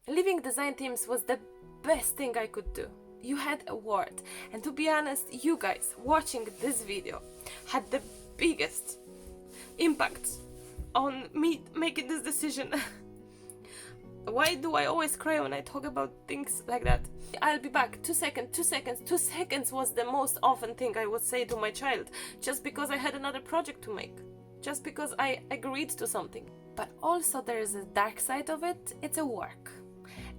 leaving design teams was the best thing I could do. You had a word, and to be honest, you guys watching this video had the biggest impact on me making this decision. Why do I always cry when I talk about things like that? I'll be back. 2 seconds, 2 seconds. 2 seconds was the most often thing I would say to my child, just because I had another project to make, just because I agreed to something. But also there is a dark side of it. It's a work.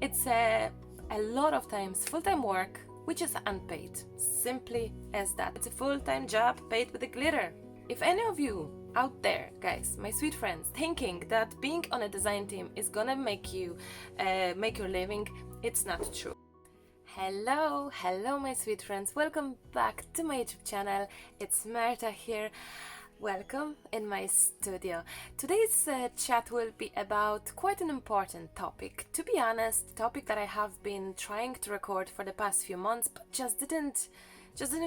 It's a lot of times full-time work, which is unpaid. Simply as that. It's a full-time job paid with a glitter. If any of you out there, guys, my sweet friends, thinking that being on a design team is gonna make you make your living, it's not true. Hello my sweet friends, welcome back to my YouTube channel. It's Marta here. Welcome in my studio. Today's chat will be about quite an important topic. To be honest, topic that I have been trying to record for the past few months, but just didn't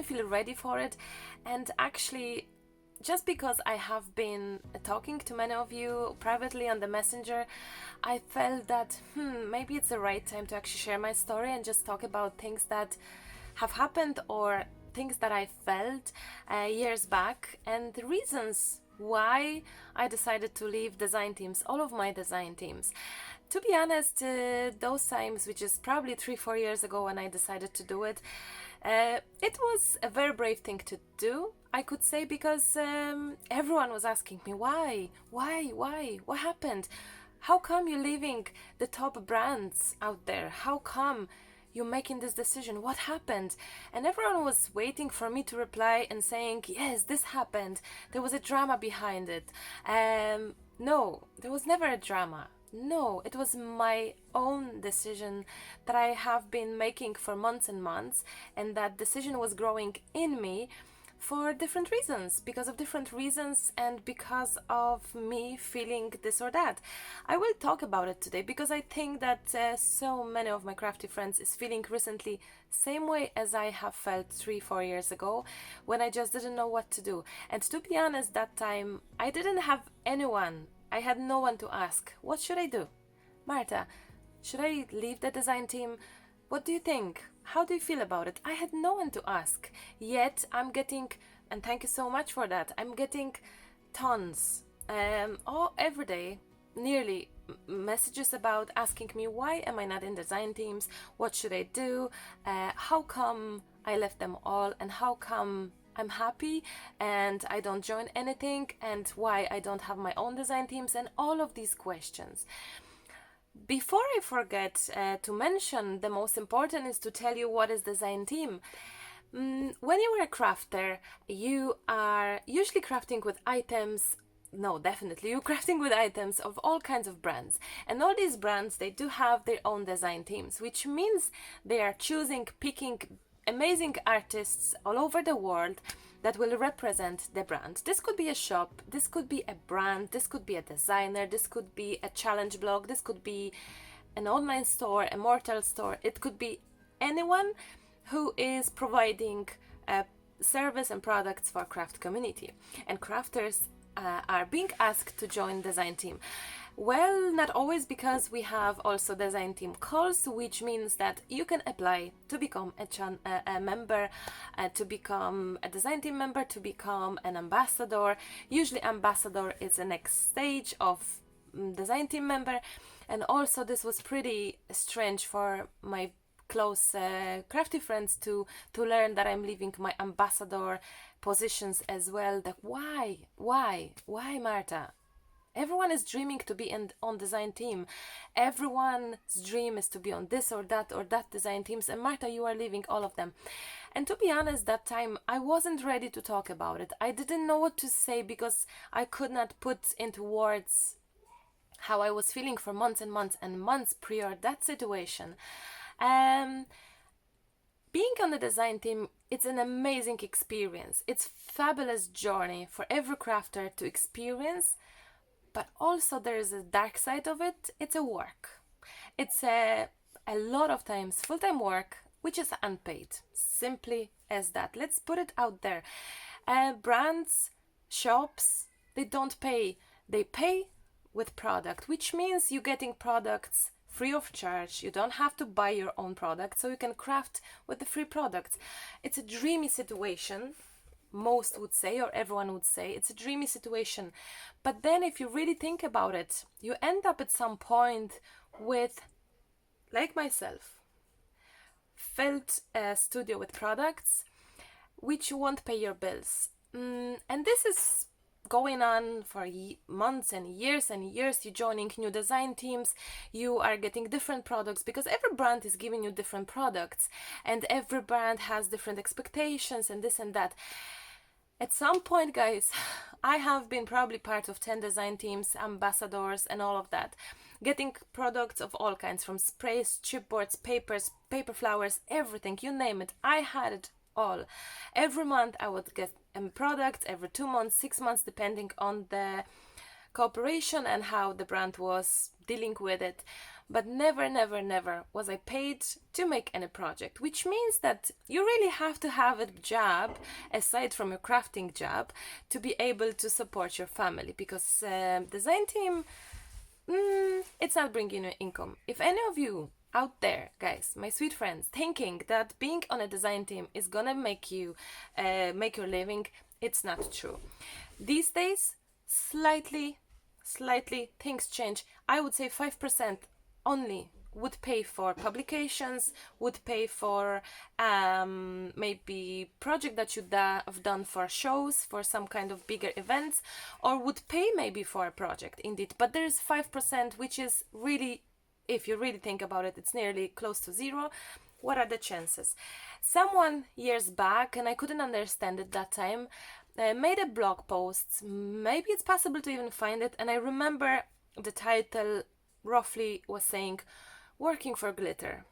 feel ready for it. And actually, just because I have been talking to many of you privately on the messenger, I felt that maybe it's the right time to actually share my story and just talk about things that have happened or things that I felt years back, and the reasons why I decided to leave design teams, all of my design teams. To be honest, those times, which is probably 3-4 years ago when I decided to do it, it was a very brave thing to do, I could say, because everyone was asking me, why, what happened? How come you're leaving the top brands out there? How come you're making this decision? What happened? And everyone was waiting for me to reply and saying, yes, this happened. There was a drama behind it. No, there was never a drama. No, it was my own decision that I have been making for months and months, and that decision was growing in me for different reasons, because of different reasons, and because of me feeling this or that. I will talk about it today because I think that so many of my crafty friends is feeling recently same way as I have felt 3-4 years ago, when I just didn't know what to do. And to be honest, that time I didn't have anyone. I had no one to ask. What should I do? Marta, should I leave the design team? What do you think? How do you feel about it? I had no one to ask. Yet I'm getting, and thank you so much for that, I'm getting tons, every day, nearly, messages about asking me, why am I not in design teams? What should I do? How come I left them all? And how come I'm happy and I don't join anything? And why I don't have my own design teams? And all of these questions. Before I forget to mention, the most important is to tell you what is design team. When you are a crafter, you are usually crafting with items. No, definitely, you're crafting with items of all kinds of brands. And all these brands, they do have their own design teams, which means they are picking amazing artists all over the world that will represent the brand. This could be a shop, this could be a brand, this could be a designer, this could be a challenge blog, this could be an online store, a mortal store. It could be anyone who is providing service and products for craft community. And crafters are being asked to join design team. Well, not always, because we have also design team calls, which means that you can apply to become a member, to become a design team member, to become an ambassador. Usually ambassador is the next stage of design team member. And also this was pretty strange for my close crafty friends to learn that I'm leaving my ambassador positions as well. That why Marta? Everyone is dreaming to be on design team. Everyone's dream is to be on this or that design teams. And Marta, you are leaving all of them. And to be honest, that time I wasn't ready to talk about it. I didn't know what to say because I could not put into words how I was feeling for months and months and months prior that situation. Being on the design team, it's an amazing experience. It's fabulous journey for every crafter to experience. But also there is a dark side of it. It's a work. It's a lot of times full-time work, which is unpaid. Simply as that. Let's put it out there. Brands, shops, they don't pay. They pay with product, which means you're getting products free of charge. You don't have to buy your own product, so you can craft with the free products. It's a dreamy situation, most would say, or everyone would say. It's a dreamy situation. But then if you really think about it, you end up at some point with, like myself, filled a studio with products which won't pay your bills. And this is going on for months and years. You're joining new design teams, you are getting different products, because every brand is giving you different products, and every brand has different expectations and this and that. At some point, guys, I have been probably part of 10 design teams, ambassadors and all of that, getting products of all kinds, from sprays, chipboards, papers, paper flowers, everything, you name it. I had it all. Every month I would get a product, every 2 months, 6 months, depending on the cooperation and how the brand was dealing with it. But never, never, never was I paid to make any project, which means that you really have to have a job aside from your crafting job to be able to support your family, because design team, it's not bringing you income. If any of you out there, guys, my sweet friends, thinking that being on a design team is gonna make you make your living, it's not true. These days, slightly things change. I would say 5% only would pay for publications, would pay for maybe project that you have done for shows, for some kind of bigger events, or would pay maybe for a project indeed. But there's 5%, which is really, if you really think about it, it's nearly close to zero. What are the chances? Someone years back, and I couldn't understand it that time, made a blog post. Maybe it's possible to even find it, and I remember the title roughly was saying, "Working for glitter."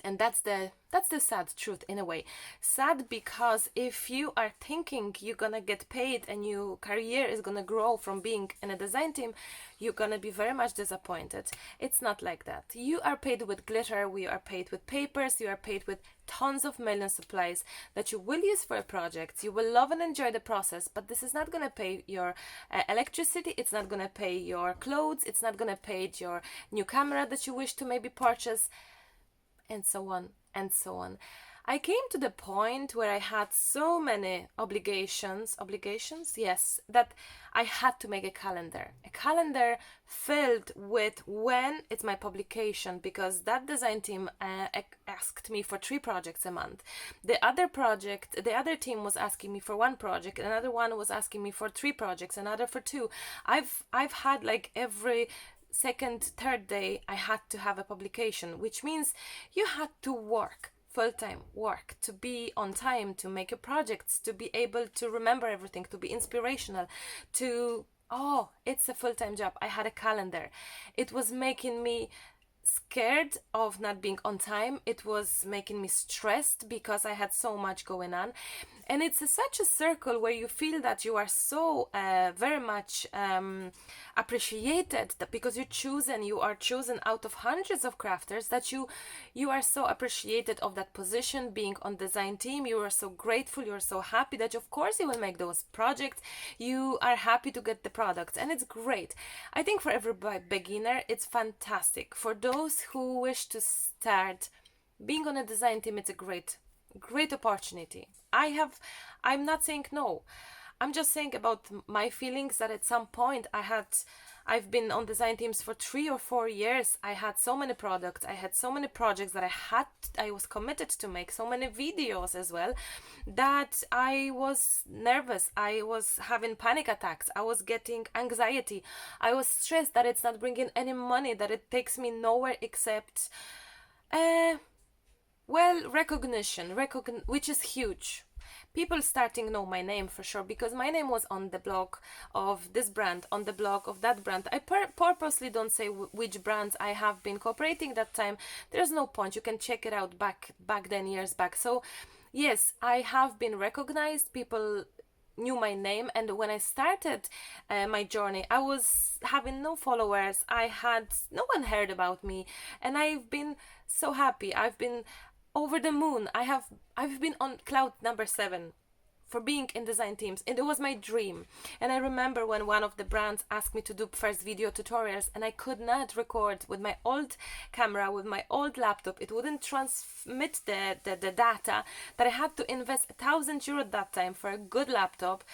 And that's the sad truth in a way. Sad because if you are thinking you're gonna get paid and your career is gonna grow from being in a design team, you're gonna be very much disappointed. It's not like that. You are paid with glitter, we are paid with papers, you are paid with tons of million supplies that you will use for a project. You will love and enjoy the process, but this is not gonna pay your electricity, it's not gonna pay your clothes, it's not gonna pay your new camera that you wish to maybe purchase, and so on and so on. I came to the point where I had so many obligations, yes, that I had to make a calendar filled with when it's my publication, because that design team asked me for 3 projects a month. The other team was asking me for 1 project, another one was asking me for 3 projects, another for 2. I've had like every second, third day I had to have a publication, which means you had to work, full-time work, to be on time, to make your projects, to be able to remember everything, to be inspirational, it's a full-time job. I had a calendar. It was making me scared of not being on time. It was making me stressed because I had so much going on. And it's such a circle where you feel that you are so very much appreciated, that because you are chosen out of hundreds of crafters, that you are so appreciated of that position, being on design team. You are so grateful, you are so happy that of course you will make those projects. You are happy to get the products, and it's great. I think for every beginner it's fantastic. For those who wish to start being on a design team, it's a great opportunity. I'm not saying no, I'm just saying about my feelings, that at some point I've been on design teams for 3 or 4 years. I had so many products, I had so many projects that I was committed to make, so many videos as well, that I was nervous, I was having panic attacks, I was getting anxiety, I was stressed that it's not bringing any money, that it takes me nowhere except recognition, which is huge. People starting know my name for sure, because my name was on the blog of this brand, on the blog of that brand. I purposely don't say which brands I have been cooperating that time. There's no point. You can check it out back then, years back. So yes, I have been recognized. People knew my name, and when I started my journey, I was having no followers. No one heard about me, and I've been so happy. I've been over the moon. I've been on cloud number 7 for being in design teams. It was my dream. And I remember when one of the brands asked me to do first video tutorials, and I could not record with my old camera, with my old laptop. It wouldn't transmit the data, that I had to invest €1,000 at that time for a good laptop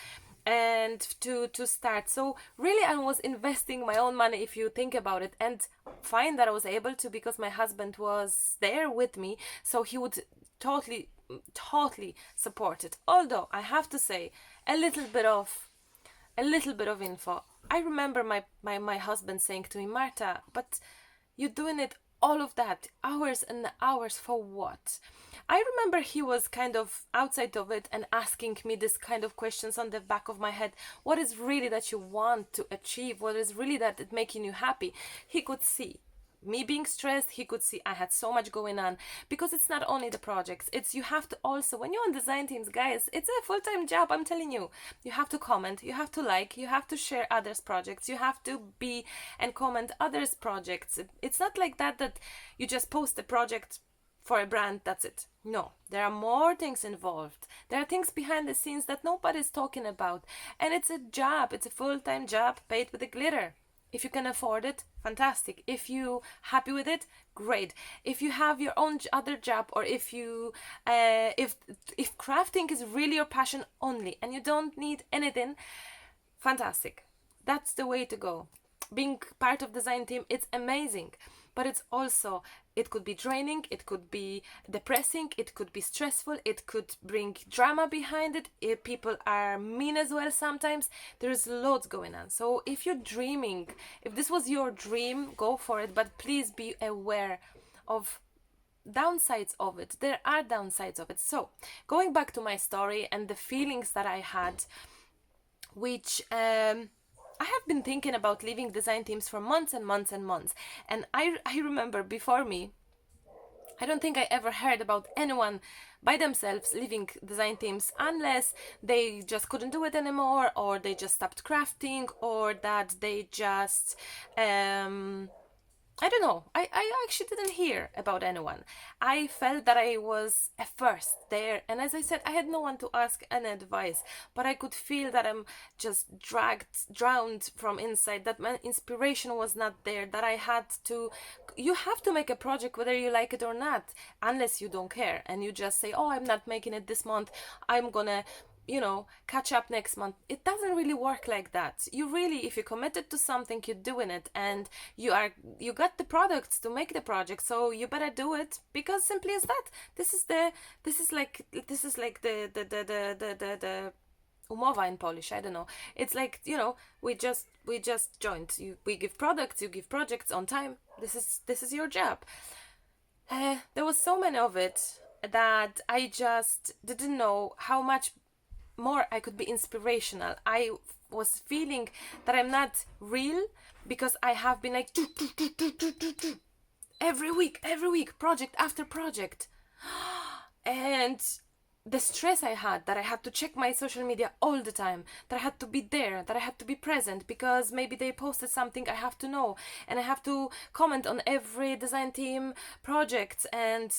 and to start. So really I was investing my own money, if you think about it, and fine that I was able to, because my husband was there with me, so he would totally support it. Although I have to say a little bit of info. I remember my husband saying to me, Marta, but you're doing it all of that, hours and hours, for what? I remember he was kind of outside of it and asking me this kind of questions on the back of my head. What is really that you want to achieve? What is really that it's making you happy? He could see me being stressed. He could see I had so much going on, because it's not only the projects, it's you have to also, when you're on design teams, guys, it's a full-time job. I'm telling you, you have to comment, you have to like, you have to share others' projects, you have to be and comment others' projects. It's not like that you just post a project for a brand, that's it. No, there are more things involved. There are things behind the scenes that nobody's talking about, and it's a job. It's a full-time job paid with a glitter. If you can afford it, fantastic. If you happy with it, great. If you have your own other job, or if you if crafting is really your passion only and you don't need anything, fantastic. That's the way to go. Being part of design team, it's amazing, but it's also, it could be draining, it could be depressing, it could be stressful, it could bring drama behind it. If people are mean as well sometimes. There's loads going on. So if you're dreaming, if this was your dream, go for it, but please be aware of downsides of it. There are downsides of it. So going back to my story and the feelings that I had, which I have been thinking about leaving design teams for months and months and months. And I remember before me, I don't think I ever heard about anyone by themselves leaving design teams, unless they just couldn't do it anymore, or they just stopped crafting, or that they just I don't know. I actually didn't hear about anyone. I felt that I was at first there, and as I said, I had no one to ask any advice, but I could feel that I'm just drowned from inside, that my inspiration was not there, that I had to, you have to make a project whether you like it or not, unless you don't care, and you just say, oh, I'm not making it this month, I'm gonna catch up next month. It doesn't really work like that. You really, if you're committed to something, you're doing it, and you got the products to make the project, so you better do it, because simply as that. This is like the umowa in Polish. I don't know. It's like, we just joined. We give products, you give projects on time. This is your job. There was so many of it that I just didn't know how much more I could be inspirational. I was feeling that I'm not real, because I have been like every week, project after project. And the stress I had, that I had to check my social media all the time, that I had to be there, that I had to be present, because maybe they posted something, I have to know, and I have to comment on every design team project, and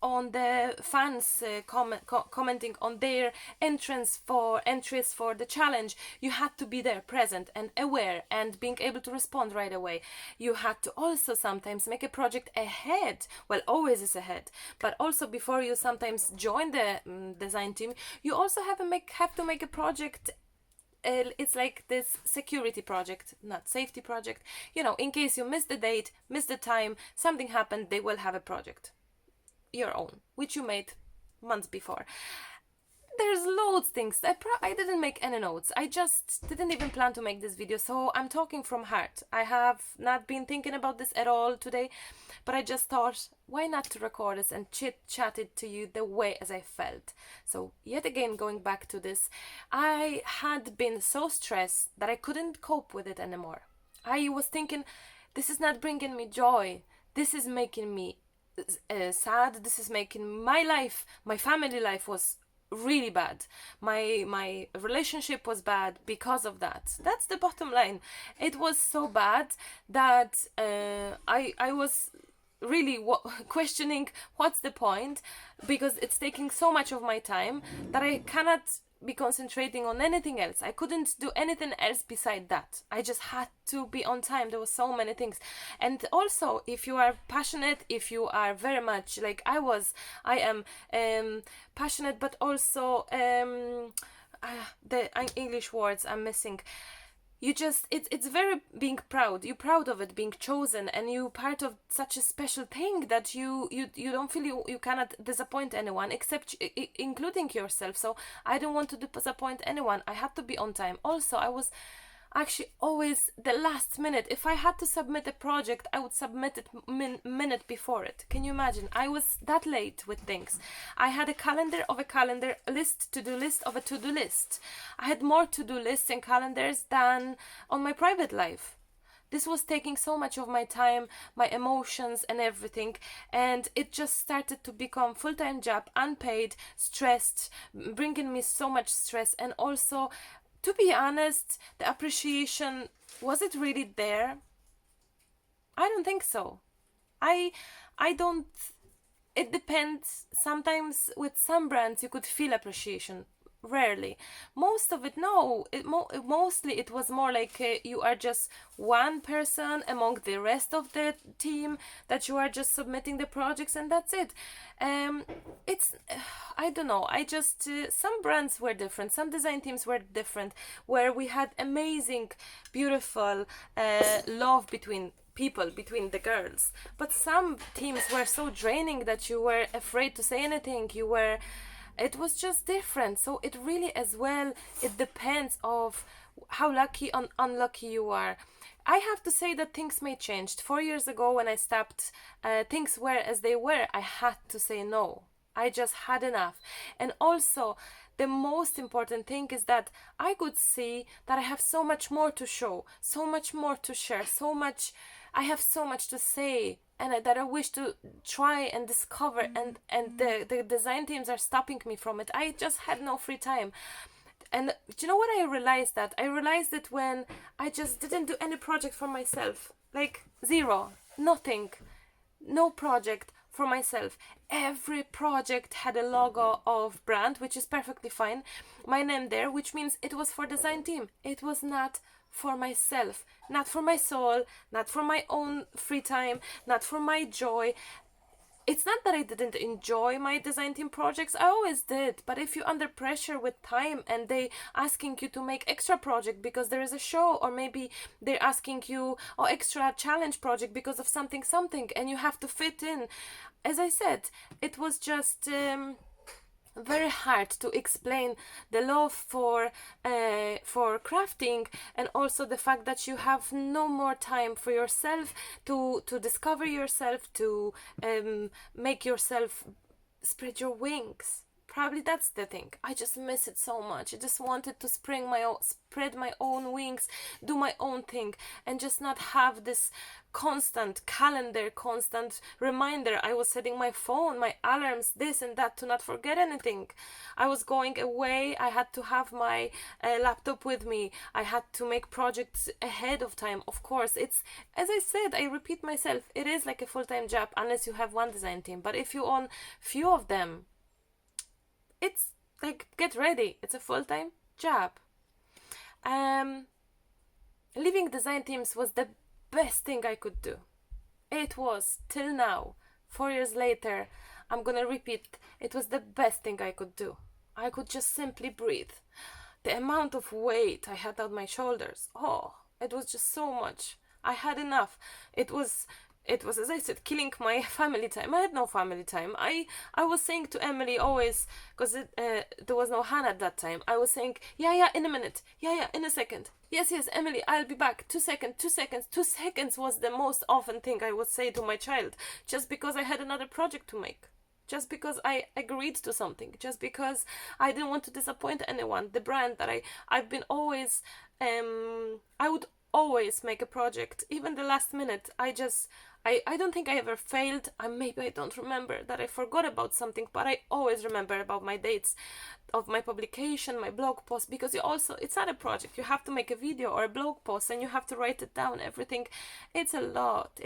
on the fans commenting on their entries for the challenge. You had to be there, present and aware, and being able to respond right away. You had to also sometimes make a project ahead, well, always is ahead, but also before you sometimes join the design team, you also have to make a project. It's like this security project, not safety project, in case you miss the date, miss the time, something happened, they will have a project your own, which you made months before. There's loads things. I didn't make any notes. I just didn't even plan to make this video, so I'm talking from heart. I have not been thinking about this at all today, but I just thought, why not to record this and chat it to you the way as I felt. So yet again, going back to this, I had been so stressed that I couldn't cope with it anymore. I was thinking, this is not bringing me joy. This is making me sad. This is making my family life was really bad. My relationship was bad because of that. That's the bottom line. It was so bad that I was really questioning what's the point, because it's taking so much of my time that I cannot be concentrating on anything else. I couldn't do anything else beside that. I just had to be on time. There were so many things. And also, if you are passionate, if you are very much like I am passionate, but also the English words I'm missing. You just, it's very being proud. You're proud of it being chosen, and you part of such a special thing that you don't feel you cannot disappoint anyone, except including yourself. So I don't want to disappoint anyone. I had to be on time. Also, I was actually always the last minute. If I had to submit a project, I would submit it minute before it. Can you imagine? I was that late with things. I had a calendar of a calendar, a list, to-do list of a to-do list. I had more to-do lists and calendars than on my private life. This was taking so much of my time, my emotions and everything, and it just started to become full-time job, unpaid, stressed, bringing me so much stress. And also, to be honest, the appreciation, was it really there? I don't think so. I don't, it depends. Sometimes with some brands you could feel appreciation. Rarely. Most of it, no. Mostly it was more like you are just one person among the rest of the team, that you are just submitting the projects and that's it. It's, I don't know. I just, some brands were different. Some design teams were different, where we had amazing, beautiful love between people, between the girls. But some teams were so draining that you were afraid to say anything. It was just different. So it really, as well, it depends of how lucky or unlucky you are. I have to say that things may change. 4 years ago when I stopped, things were as they were. I had to say no. I just had enough. And also, the most important thing is that I could see that I have so much more to show, so much more to share, I have so much to say, and that I wish to try and discover, and the design teams are stopping me from it. I just had no free time. And do you know what I realized? That I realized it when I just didn't do any project for myself. Like zero, nothing, no project for myself. Every project had a logo of brand, which is perfectly fine, my name there, which means it was for design team. It was not for myself, not for my soul, not for my own free time, not for my joy. It's not that I didn't enjoy my design team projects, I always did. But if you're under pressure with time and they asking you to make extra project because there is a show, or maybe they're asking you extra challenge project because of something, and you have to fit in. As I said, it was just very hard to explain the love for crafting, and also the fact that you have no more time for yourself to discover yourself, to make yourself spread your wings. Probably that's the thing. I just miss it so much. I just wanted to spread my own wings, do my own thing, and just not have this constant calendar, constant reminder. I was setting my phone, my alarms, this and that, to not forget anything. I was going away. I had to have my laptop with me. I had to make projects ahead of time. Of course, it's, as I said, I repeat myself, it is like a full-time job unless you have one design team. But if you own few of them, it's like, get ready, it's a full-time job. Leaving design teams was the best thing I could do. It was, till now, 4 years later, I'm gonna repeat, it was the best thing I could do. I could just simply breathe. The amount of weight I had on my shoulders, it was just so much. I had enough. It was, as I said, killing my family time. I had no family time. I was saying to Emily always, because there was no Hannah at that time, I was saying, yeah, in a minute. Yeah, in a second. Yes, Emily, I'll be back. 2 seconds. 2 seconds. 2 seconds was the most often thing I would say to my child, just because I had another project to make. Just because I agreed to something. Just because I didn't want to disappoint anyone. The brand that I've been always, I would always make a project, even the last minute. I don't think I ever failed. Maybe I don't remember that I forgot about something, but I always remember about my dates of my publication, my blog post, because it's not a project. You have to make a video or a blog post and you have to write it down, everything. It's a lot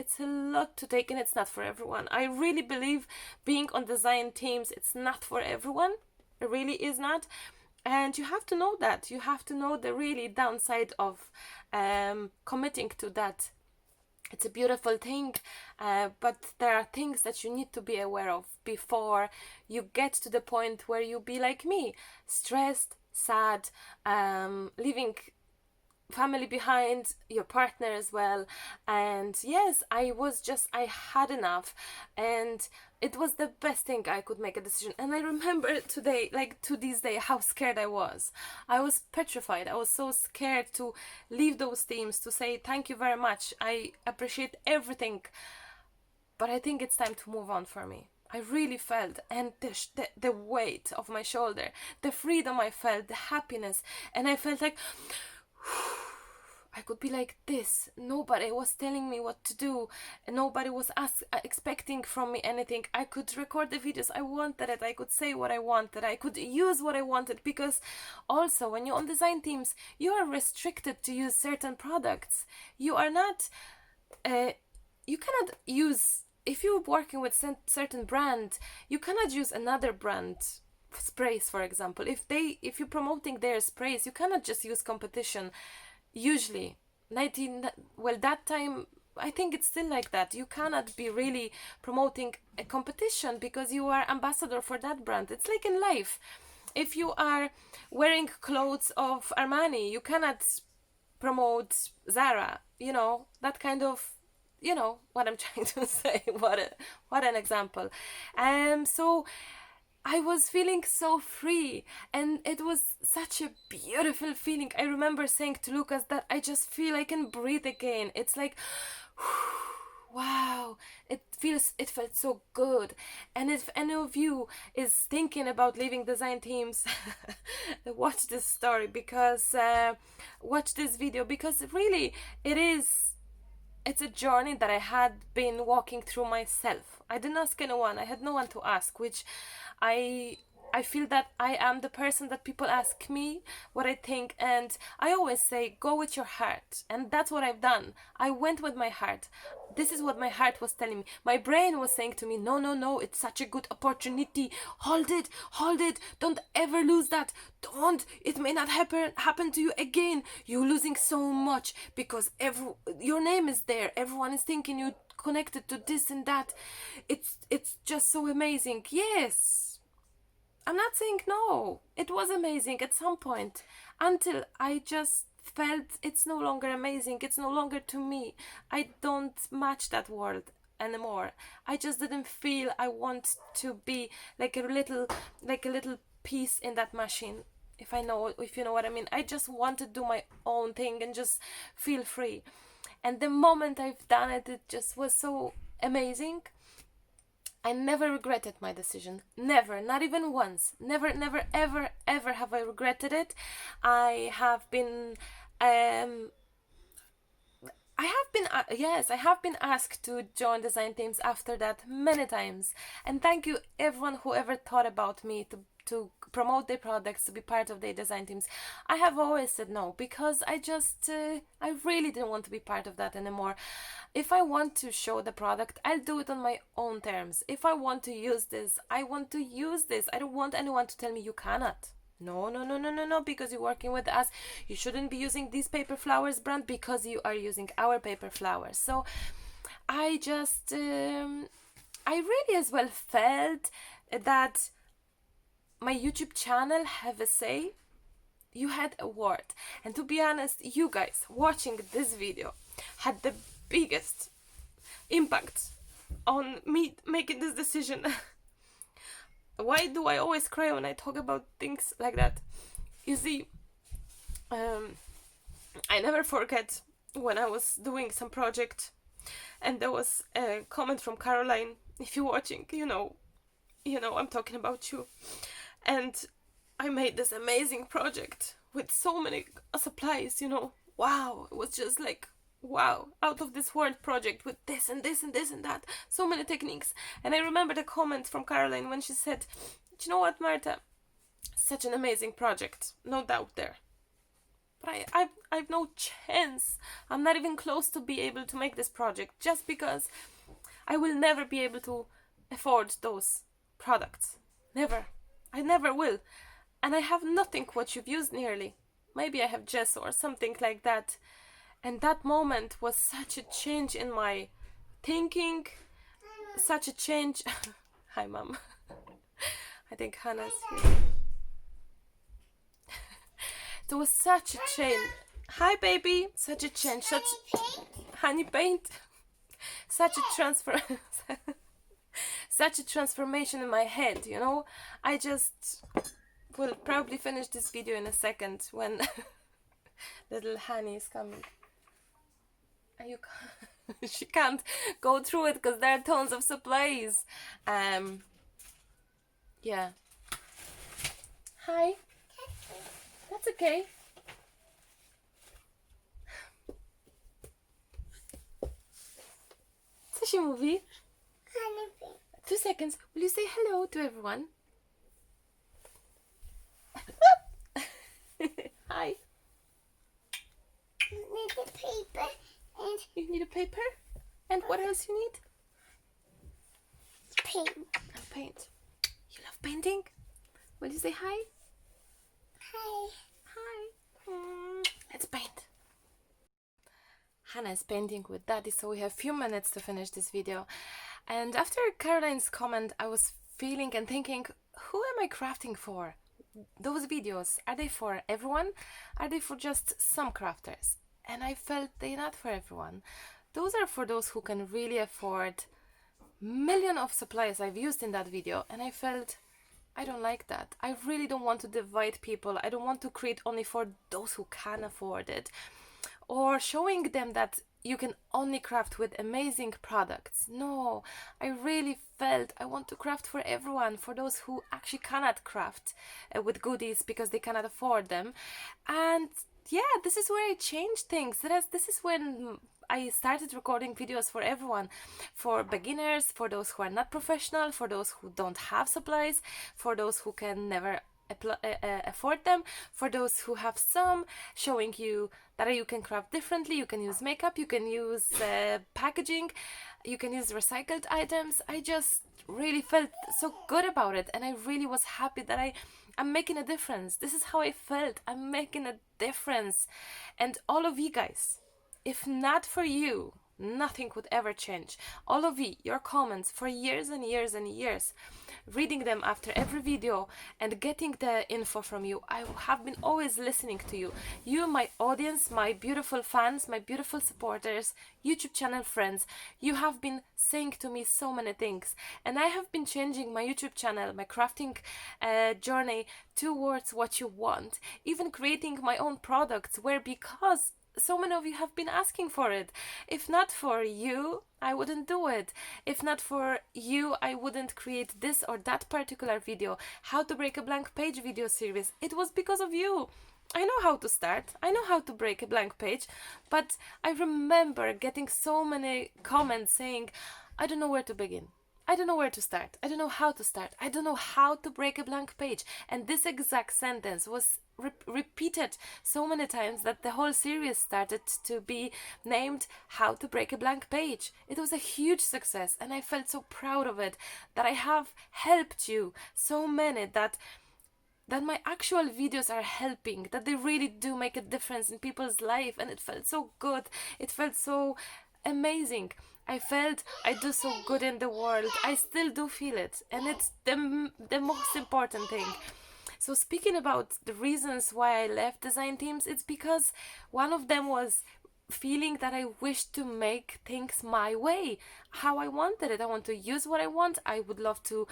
to take in. It's not for everyone. I really believe being on design teams, it's not for everyone. It really is not. And you have to know that. You have to know the really downside of committing to that. It's a beautiful thing, but there are things that you need to be aware of before you get to the point where you be like me, stressed, sad, leaving family behind, your partner as well. And yes, I had enough, and it was the best thing I could make a decision. And I remember today, like to this day, how scared I was. I was petrified. I was so scared to leave those teams, to say thank you very much, I appreciate everything, but I think it's time to move on for me. I really felt, and the weight of my shoulder, the freedom I felt, the happiness, and I felt like I could be like this. Nobody was telling me what to do. Nobody was expecting from me anything. I could record the videos I wanted it. I could say what I wanted. I could use what I wanted, because also when you're on design teams, you are restricted to use certain products. You are not, you cannot use, if you're working with certain brand, you cannot use another brand sprays, for example. If you're promoting their sprays, you cannot just use competition. Usually that time, I think it's still like that. You cannot be really promoting a competition because you are ambassador for that brand. It's like in life. If you are wearing clothes of Armani, you cannot promote Zara, that kind of, what I'm trying to say. What an example. So I was feeling so free, and it was such a beautiful feeling. I remember saying to Lucas that I just feel I can breathe again. It's like, wow, it felt so good. And if any of you is thinking about leaving design teams, watch this story, because watch this video, because really it's a journey that I had been walking through myself. I didn't ask anyone. I had no one to ask, which I feel that I am the person that people ask me what I think, and I always say, go with your heart. And that's what I've done. I went with my heart. This is what my heart was telling me. My brain was saying to me, no, it's such a good opportunity. Hold it. Don't ever lose that. Don't. It may not happen to you again. You're losing so much because your name is there. Everyone is thinking you connected to this and that. It's just so amazing. Yes. I'm not saying no. It was amazing at some point, until I just felt it's no longer amazing. It's no longer to me. I don't match that world anymore. I just didn't feel I want to be like a little piece in that machine. If you know what I mean. I just want to do my own thing and just feel free. And the moment I've done it, it just was so amazing. I never regretted my decision. Never, not even once. Never, ever have I regretted it. I have been asked to join design teams after that many times. And thank you everyone who ever thought about me to promote their products, to be part of their design teams. I have always said no, because I really didn't want to be part of that anymore. If I want to show the product, I'll do it on my own terms. If I want to use this, I want to use this. I don't want anyone to tell me you cannot. No, because you're working with us, you shouldn't be using these paper flowers brand because you are using our paper flowers. So I just, I really as well felt that my YouTube channel have a say. You had a word. And to be honest, you guys watching this video had the biggest impact on me making this decision. Why do I always cry when I talk about things like that? You see, I never forget when I was doing some project and there was a comment from Caroline. If you're watching, you know I'm talking about you. And I made this amazing project with so many supplies, wow, it was just like, wow, out of this world project with this and this and this and that, so many techniques. And I remember the comment from Caroline when she said, you know what, Marta, such an amazing project, no doubt there, but I've no chance. I'm not even close to be able to make this project, just because I will never be able to afford those products. Never. I never will. and I have nothing what you've used nearly. Maybe I have gesso or something like that. And that moment was such a change in my thinking, such a change. Hi, Mom. I think Hannah's here. There was such a change. Hi, baby. Such a change. Such honey paint. Such a transfer. Such a transformation in my head. You know, I just will probably finish this video in a second when little honey is coming. And you can't, she can't go through it because there are tons of supplies. Yeah. Hi. That's okay. Co się mówi? 2 seconds. Will you say hello to everyone? Hi. Need a paper and You need a paper? And what else you need? paint. And paint. You love painting? Will you say hi? Hi. Hi. Let's paint. Hannah is painting with Daddy, so we have a few minutes to finish this video. And after Caroline's comment, I was feeling and thinking, who am I crafting for? Those videos, are they for everyone? Are they for just some crafters? And I felt they're not for everyone. Those are for those who can really afford million of supplies I've used in that video, and I felt I don't like that. I really don't want to divide people. I don't want to create only for those who can afford it, or showing them that you can only craft with amazing products. No, I really felt I want to craft for everyone, for those who actually cannot craft with goodies because they cannot afford them. And yeah, this is where I changed things. This is when I started recording videos for everyone, for beginners, for those who are not professional, for those who don't have supplies, for those who can never afford them, for those who have some, showing you that you can craft differently. You can use makeup, you can use packaging, you can use recycled items. I just really felt so good about it, and I really was happy that I'm making a difference. This is how I felt. I'm making a difference. And all of you guys, if not for you, nothing would ever change. All of you, your comments for years and years and years, reading them after every video and getting the info from you. I have been always listening to you. You, my audience, my beautiful fans, my beautiful supporters, YouTube channel friends, you have been saying to me so many things. And I have been changing my YouTube channel, my crafting journey towards what you want. Even creating my own products where, because so many of you have been asking for it. If not for you, I wouldn't do it. If not for you, I wouldn't create this or that particular video, how to break a blank page video series. It was because of you. I know how to start, I know how to break a blank page, but I remember getting so many comments saying, I don't know where to begin. I don't know where to start. I don't know how to start. I don't know how to break a blank page. And this exact sentence was repeated so many times that the whole series started to be named How to Break a Blank Page. It was a huge success, and I felt so proud of it, that I have helped you so many, that my actual videos are helping, that they really do make a difference in people's life. And it felt so good. It felt so amazing. I felt I do so good in the world. I still do feel it, and it's the most important thing. So speaking about the reasons why I left design teams, it's because one of them was feeling that I wished to make things my way, how I wanted it. I want to use what I want. I would love to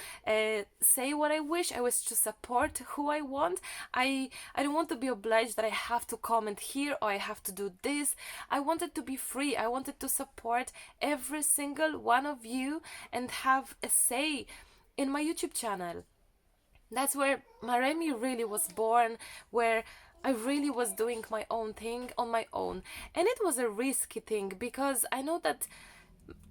say what I wish. I wish to support who I want. I don't want to be obliged that I have to comment here or I have to do this. I wanted to be free. I wanted to support every single one of you and have a say in my YouTube channel. That's where Maremi really was born, where I really was doing my own thing on my own. And it was a risky thing, because I know that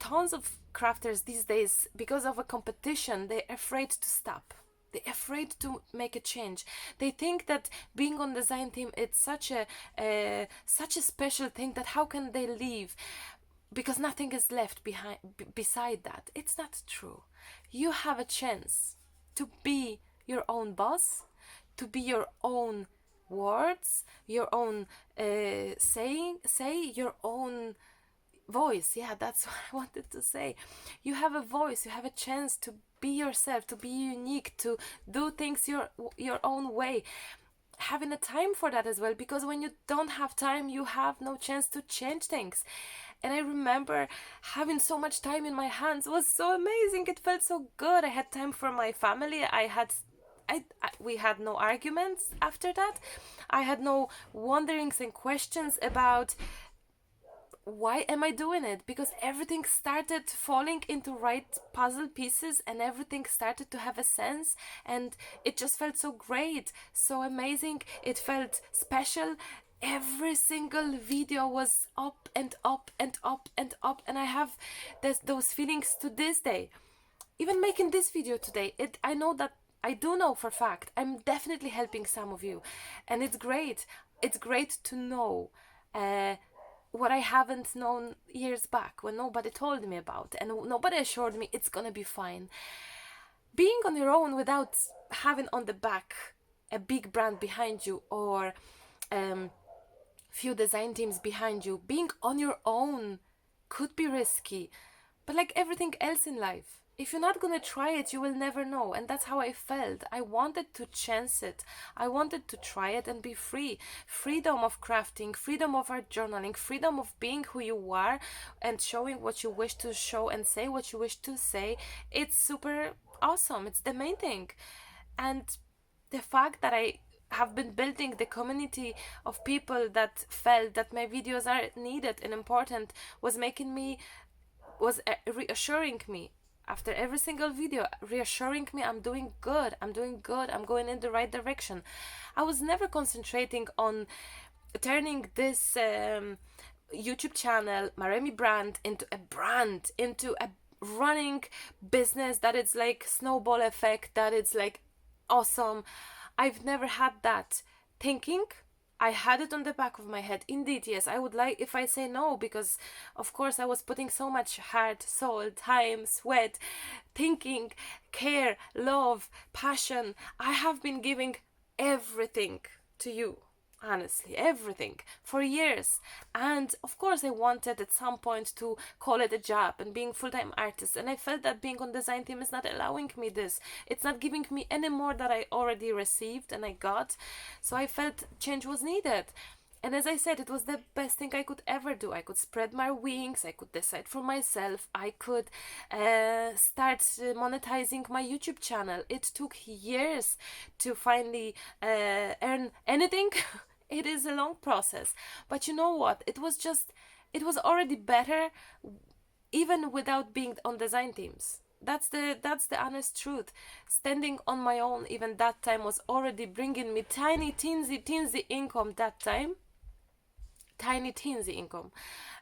tons of crafters these days, because of a competition, they're afraid to stop. They're afraid to make a change. They think that being on design team, it's such a special thing, that how can they leave? Because nothing is left behind beside that. It's not true. You have a chance to be your own boss, to be your own words, your own say your own voice. Yeah, that's what I wanted to say. You have a voice, you have a chance to be yourself, to be unique, to do things your own way. Having a time for that as well, because when you don't have time, you have no chance to change things. And I remember having so much time in my hands. It was so amazing. It felt so good. I had time for my family. We had no arguments after that. I had no wonderings and questions about why am I doing it, because everything started falling into right puzzle pieces and everything started to have a sense, and it just felt so great, so amazing. It felt special. Every single video was up and up and up and up, and I have those feelings to this day. Even making this video today, I know that I do know for a fact I'm definitely helping some of you, and it's great. It's great to know what I haven't known years back, when nobody told me about and nobody assured me it's gonna be fine. Being on your own without having on the back a big brand behind you, or few design teams behind you, being on your own could be risky. But like everything else in life, if you're not gonna try it, you will never know. And that's how I felt. I wanted to chance it. I wanted to try it and be free. Freedom of crafting, freedom of art journaling, freedom of being who you are and showing what you wish to show and say what you wish to say. It's super awesome. It's the main thing. And the fact that I have been building the community of people that felt that my videos are needed and important was reassuring me. After every single video, reassuring me I'm doing good, I'm going in the right direction. I was never concentrating on turning this YouTube channel, Maremi brand, into a running business that it's like snowball effect, that it's like awesome. I've never had that thinking. I had it on the back of my head. Indeed, yes, I would like if I say no, because of course I was putting so much heart, soul, time, sweat, thinking, care, love, passion. I have been giving everything to you. Honestly, everything for years. And of course I wanted at some point to call it a job and being full-time artist, and I felt that being on design team is not allowing me this. It's not giving me any more that I already received and I got. So I felt change was needed. And as I said, it was the best thing I could ever do. I could spread my wings, I could decide for myself, I could start monetizing my YouTube channel. It took years to finally earn anything. It is a long process. But you know what? It was already better even without being on design teams. That's the honest truth. Standing on my own even that time was already bringing me tiny teensy income that time. Tiny teensy income.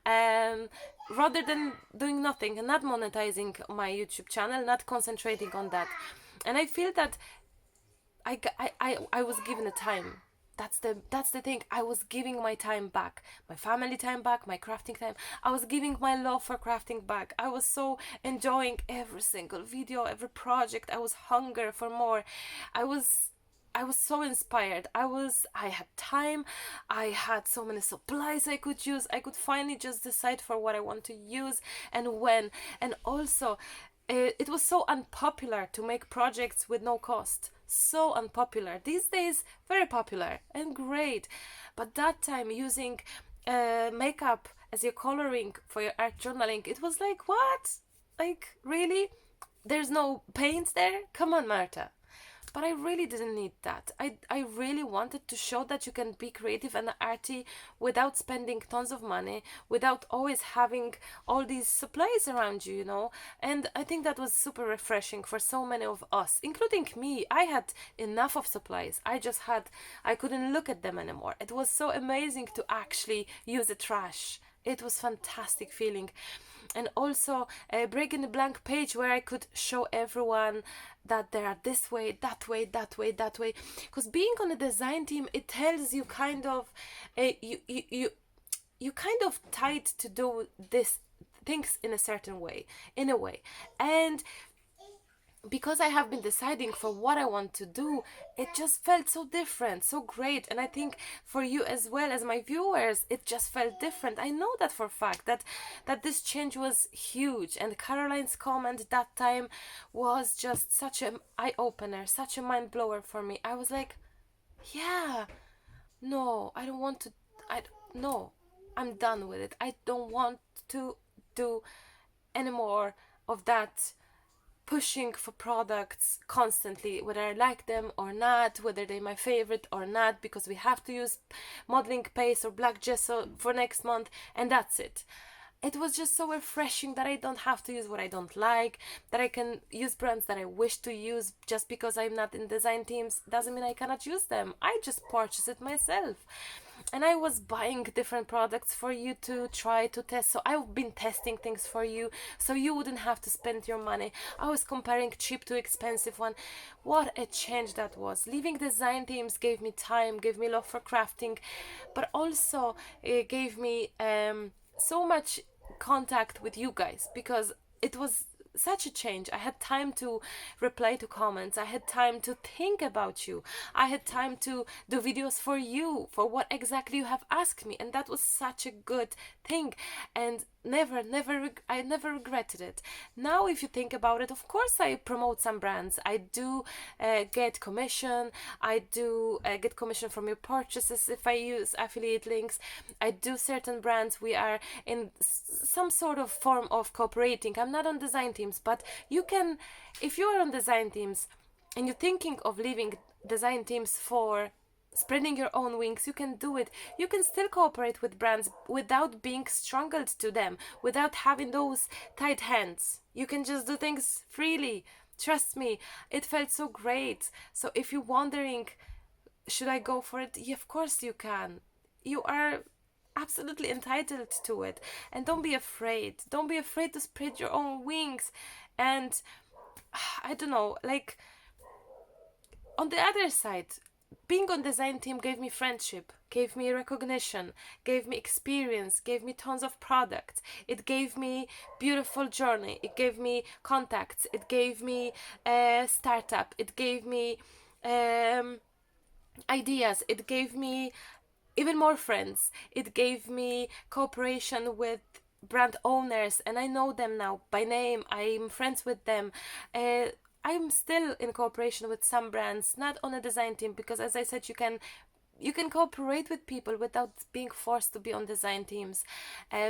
Rather than doing nothing and not monetizing my YouTube channel, not concentrating on that. And I feel that I was given a time. That's the thing. I was giving my time back, my family time back, my crafting time. I was giving my love for crafting back. I was so enjoying every single video, every project. I was hunger for more. I was so inspired. I had time. I had so many supplies I could use. I could finally just decide for what I want to use and when. And also, it was so unpopular to make projects with no cost. So unpopular. These days, very popular and great. But that time, using makeup as your coloring for your art journaling, it was like, what? Like, really? There's no paint there? Come on, Marta. But I really didn't need that. I really wanted to show that you can be creative and arty without spending tons of money, without always having all these supplies around you, you know. And I think that was super refreshing for so many of us, including me. I had enough of supplies. I couldn't look at them anymore. It was so amazing to actually use the trash. It was fantastic feeling. And also breaking a blank page where I could show everyone that they are this way, that way, that way, that way. Because being on a design team, it tells you kind of you kind of tied to do this things in a certain way, in a way. And because I have been deciding for what I want to do, it just felt so different, so great. And I think for you as well as my viewers, it just felt different. I know that for a fact that this change was huge. And Caroline's comment that time was just such an eye opener, such a mind blower for me. I was like, yeah, no, I don't want to. I no, I'm done with it. I don't want to do any more of that pushing for products constantly, whether I like them or not, whether they're my favorite or not, because we have to use modeling paste or black gesso for next month, and that's it. It was just so refreshing that I don't have to use what I don't like, that I can use brands that I wish to use. Just because I'm not in design teams doesn't mean I cannot use them. I just purchase it myself. And I was buying different products for you to try to test. So I've been testing things for you so you wouldn't have to spend your money. I was comparing cheap to expensive one. What a change that was. Leaving design teams gave me time, gave me love for crafting, but also it gave me so much contact with you guys, because it was such a change. I had time to reply to comments. I had time to think about you. I had time to do videos for you, for what exactly you have asked me, and that was such a good thing. And I never regretted it. Now, if you think about it, of course, I promote some brands. I do get commission. I do get commission from your purchases if I use affiliate links. I do certain brands. We are in some sort of form of cooperating. I'm not on design teams, but you can, if you are on design teams and you're thinking of leaving design teams for spreading your own wings, you can do it. You can still cooperate with brands without being strangled to them, without having those tight hands. You can just do things freely. Trust me, it felt so great. So if you're wondering, should I go for it? Yeah, of course you can. You are absolutely entitled to it. And don't be afraid. Don't be afraid to spread your own wings. And I don't know, like, on the other side, being on design team gave me friendship, gave me recognition, gave me experience, gave me tons of products. It gave me beautiful journey. It gave me contacts. It gave me a startup. It gave me ideas. It gave me even more friends. It gave me cooperation with brand owners, and I know them now by name. I'm friends with them. I'm still in cooperation with some brands, not on a design team, because as I said, you can cooperate with people without being forced to be on design teams,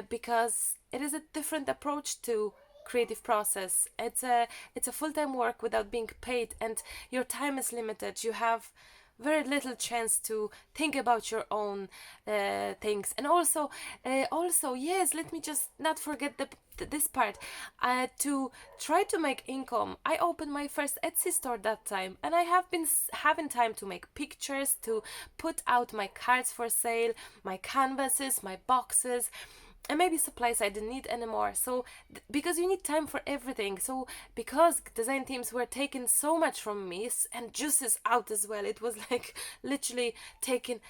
because it is a different approach to creative process. It's a full-time work without being paid, and your time is limited. You have very little chance to think about your own things. And also yes, let me just not forget this part. To try to make income, I opened my first Etsy store that time, and I have been having time to make pictures, to put out my cards for sale, my canvases, my boxes, and maybe supplies I didn't need anymore. So because you need time for everything, so because design teams were taking so much from me, and juices out as well, it was like literally taken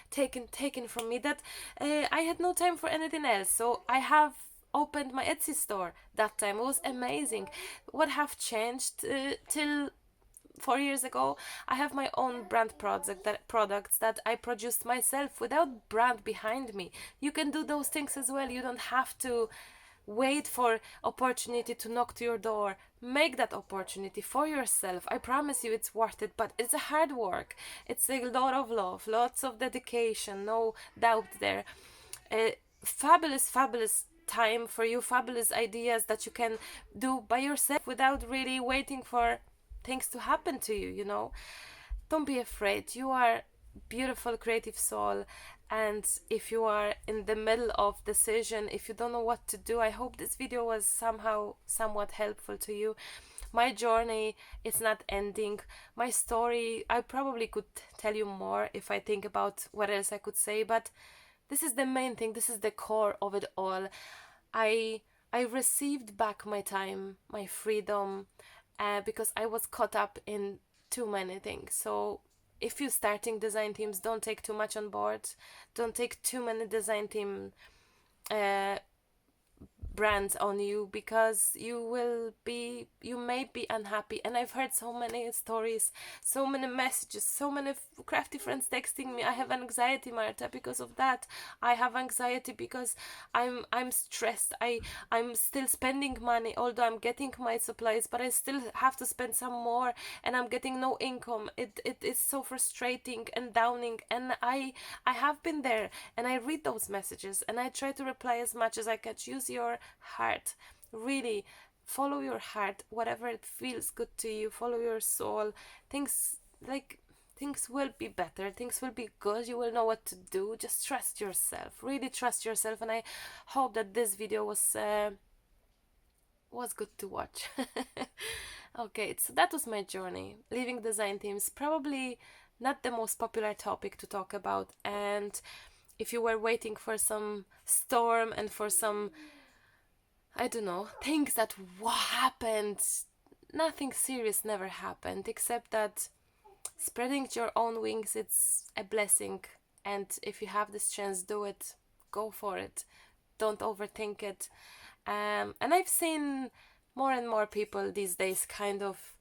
from me, that I had no time for anything else. So I have opened my Etsy store that time. It was amazing. What have changed till 4 years ago, I have my own brand products that I produced myself without brand behind me. You can do those things as well. You don't have to wait for opportunity to knock to your door. Make that opportunity for yourself. I promise you it's worth it, but it's a hard work. It's a lot of love, lots of dedication, no doubt there. Fabulous time for you, fabulous ideas that you can do by yourself without really waiting for things to happen to you, you know. Don't be afraid. You are beautiful creative soul, and if you are in the middle of decision, if you don't know what to do, I hope this video was somewhat helpful to you. My journey is not ending. My story, I probably could tell you more if I think about what else I could say, but this is the main thing. This is the core of it all. I I received back my time, my freedom, because I was caught up in too many things. So if you're starting design teams, don't take too much on board. Don't take too many design team brands on you, because you may be unhappy. And I've heard so many stories, so many messages, so many crafty friends texting me, I have anxiety, Marta, because of that. I have anxiety because I'm stressed. I'm still spending money, although I'm getting my supplies, but I still have to spend some more, and I'm getting no income. It is so frustrating and downing. And I have been there, and I read those messages, and I try to reply as much as I can. Use your heart, really follow your heart, whatever it feels good to you, follow your soul. Things will be better, things will be good, you will know what to do. Just trust yourself, really trust yourself. And I hope that this video was good to watch. Okay, so that was my journey leaving design teams. Probably not the most popular topic to talk about, and if you were waiting for some storm and for some, I don't know, things that happened, nothing serious never happened, except that spreading your own wings, it's a blessing. And if you have this chance, do it, go for it, don't overthink it. And I've seen more and more people these days kind of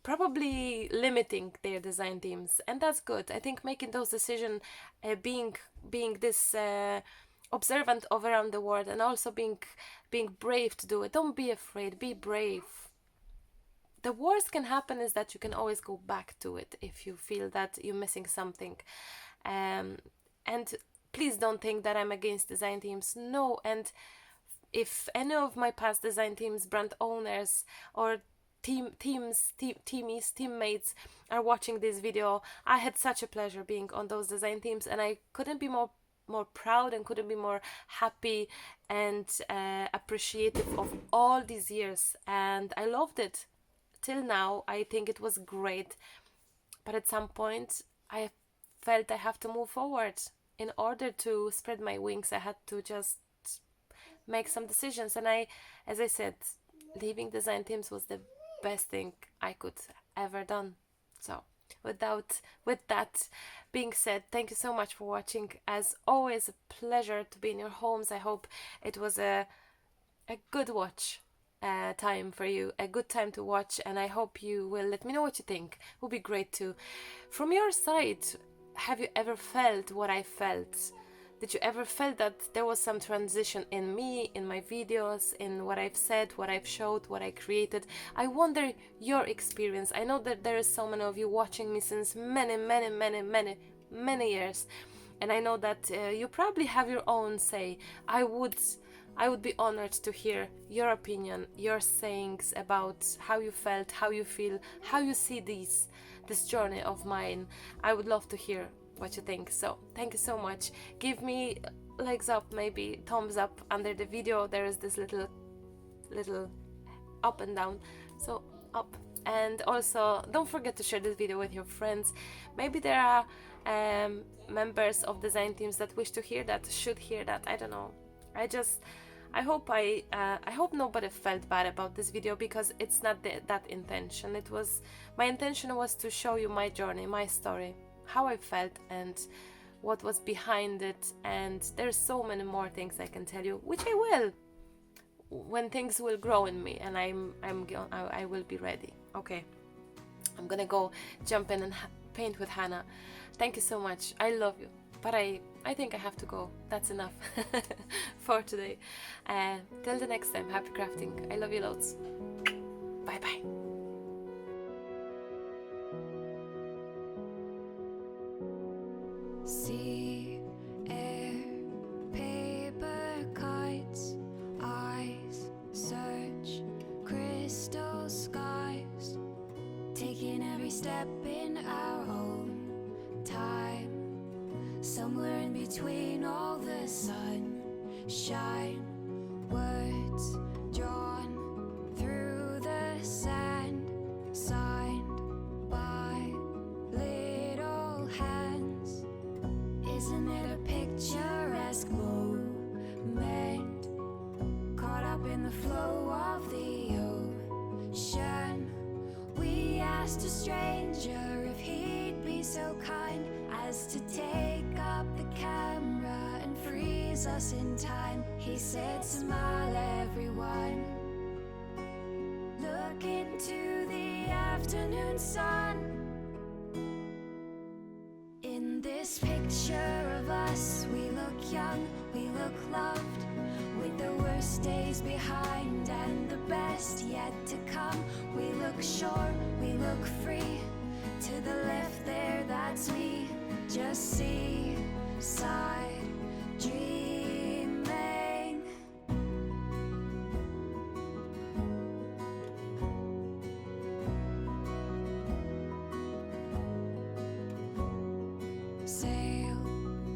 probably limiting their design teams, and that's good. I think making those decisions, being this observant of around the world, and also being brave to do it. Don't be afraid, be brave. The worst can happen is that you can always go back to it if you feel that you're missing something. And please don't think that I'm against design teams. No. And if any of my past design teams, brand owners, or teammates are watching this video, I had such a pleasure being on those design teams, and I couldn't be more proud and couldn't be more happy and appreciative of all these years. And I loved it till now. I think it was great, but at some point I felt I have to move forward. In order to spread my wings, I had to just make some decisions. And as I said, leaving design teams was the best thing I could ever done. So with that being said, thank you so much for watching. As always, a pleasure to be in your homes. I hope it was a good watch time for you, a good time to watch, and I hope you will let me know what you think. It would be great too. From your side, have you ever felt what I felt? Did you ever feel that there was some transition in me, in my videos, in what I've said, what I've showed, what I created? I wonder your experience. I know that there is so many of you watching me since many years, and I know that you probably have your own say. I would be honored to hear your opinion, your sayings about how you felt, how you feel, how you see this journey of mine. I would love to hear what you think. So thank you so much. Give me legs up, maybe thumbs up under the video. There is this little up and down, so up. And also don't forget to share this video with your friends. Maybe there are members of design teams that wish to hear that, should hear that. I don't know. I hope nobody felt bad about this video, because it's not that intention. My intention was to show you my journey, my story, how I felt and what was behind it. And there's so many more things I can tell you, which I will when things will grow in me, and I will be ready. Okay, I'm gonna go jump in and paint with Hannah. Thank you so much. I love you, but I think I have to go. That's enough for today. Till the next time, happy crafting. I love you loads. Bye bye. Sea, air, paper kites, eyes, search, crystal skies, taking every step in our own time, somewhere in between all the sunshine, words drawn through the sand, signed by little hands. Isn't it a picturesque moment, caught up in the flow of the ocean? We asked a stranger if he'd be so kind. as to take up the camera and freeze us in time. He said, smile everyone, look into the afternoon sun. In this picture of us, we look young, we look loved, with the worst days behind and the best yet to come. We look sure, we look free. To the left there, that's me. Just see, side, dream.